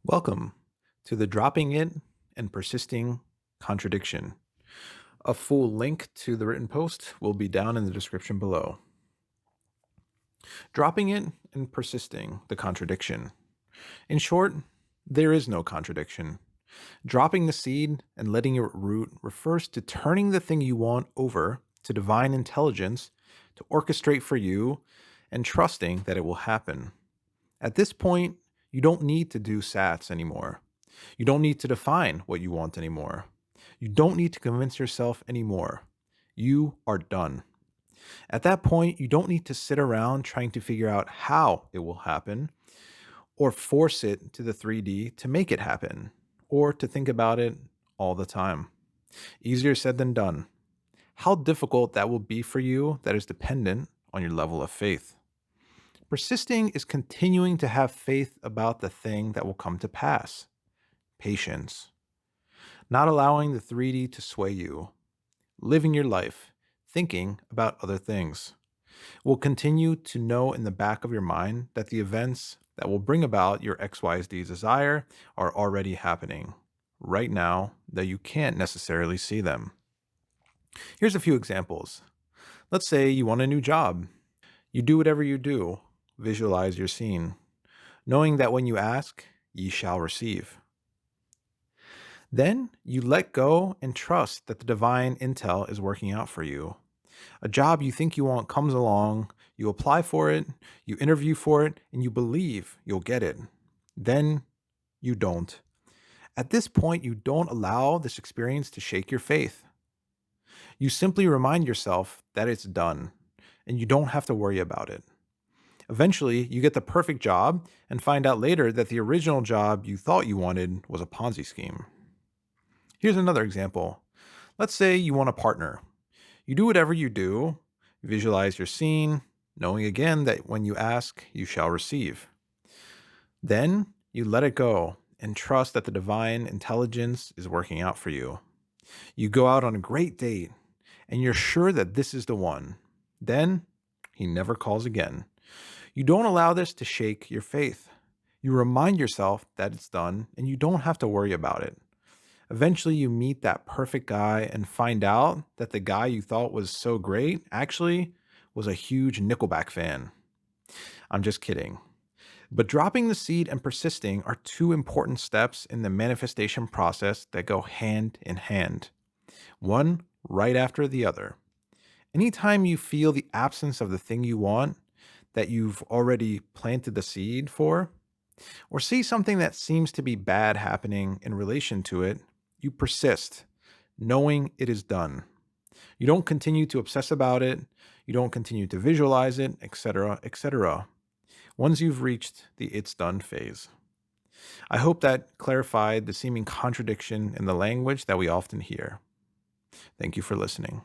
Welcome to the Dropping It and Persisting Contradiction. A full link to the written post will be down in the description below. Dropping it and persisting the contradiction. In short, there is no contradiction. Dropping the seed and letting it root refers to turning the thing you want over to divine intelligence to orchestrate for you and trusting that it will happen. At this point, you don't need to do SATs anymore. You don't need to define what you want anymore. You don't need to convince yourself anymore. You are done. At that point, you don't need to sit around trying to figure out how it will happen or force it to the 3D to make it happen or to think about it all the time. Easier said than done. How difficult that will be for you, that is dependent on your level of faith. Persisting is continuing to have faith about the thing that will come to pass. Patience. Not allowing the 3D to sway you. Living your life, thinking about other things. Will continue to know in the back of your mind that the events that will bring about your XYZ desire are already happening right now, though you can't necessarily see them. Here's a few examples. Let's say you want a new job. You do whatever you do, visualize your scene, knowing that when you ask, ye shall receive. Then you let go and trust that the divine intel is working out for you. A job you think you want comes along, you apply for it, you interview for it, and you believe you'll get it. Then you don't. At this point, you don't allow this experience to shake your faith. You simply remind yourself that it's done, and you don't have to worry about it. Eventually, you get the perfect job and find out later that the original job you thought you wanted was a Ponzi scheme. Here's another example. Let's say you want a partner. You do whatever you do, visualize your scene, knowing again that when you ask, you shall receive. Then you let it go and trust that the divine intelligence is working out for you. You go out on a great date and you're sure that this is the one. Then he never calls again. You don't allow this to shake your faith. You remind yourself that it's done and you don't have to worry about it. Eventually, you meet that perfect guy and find out that the guy you thought was so great actually was a huge Nickelback fan. I'm just kidding. But dropping the seed and persisting are two important steps in the manifestation process that go hand in hand, one right after the other. Anytime you feel the absence of the thing you want that you've already planted the seed for, or see something that seems to be bad happening in relation to it, you persist, knowing it is done. You don't continue to obsess about it, you don't continue to visualize it, etc., etc. Once you've reached the it's done phase. I hope that clarified the seeming contradiction in the language that we often hear. Thank you for listening.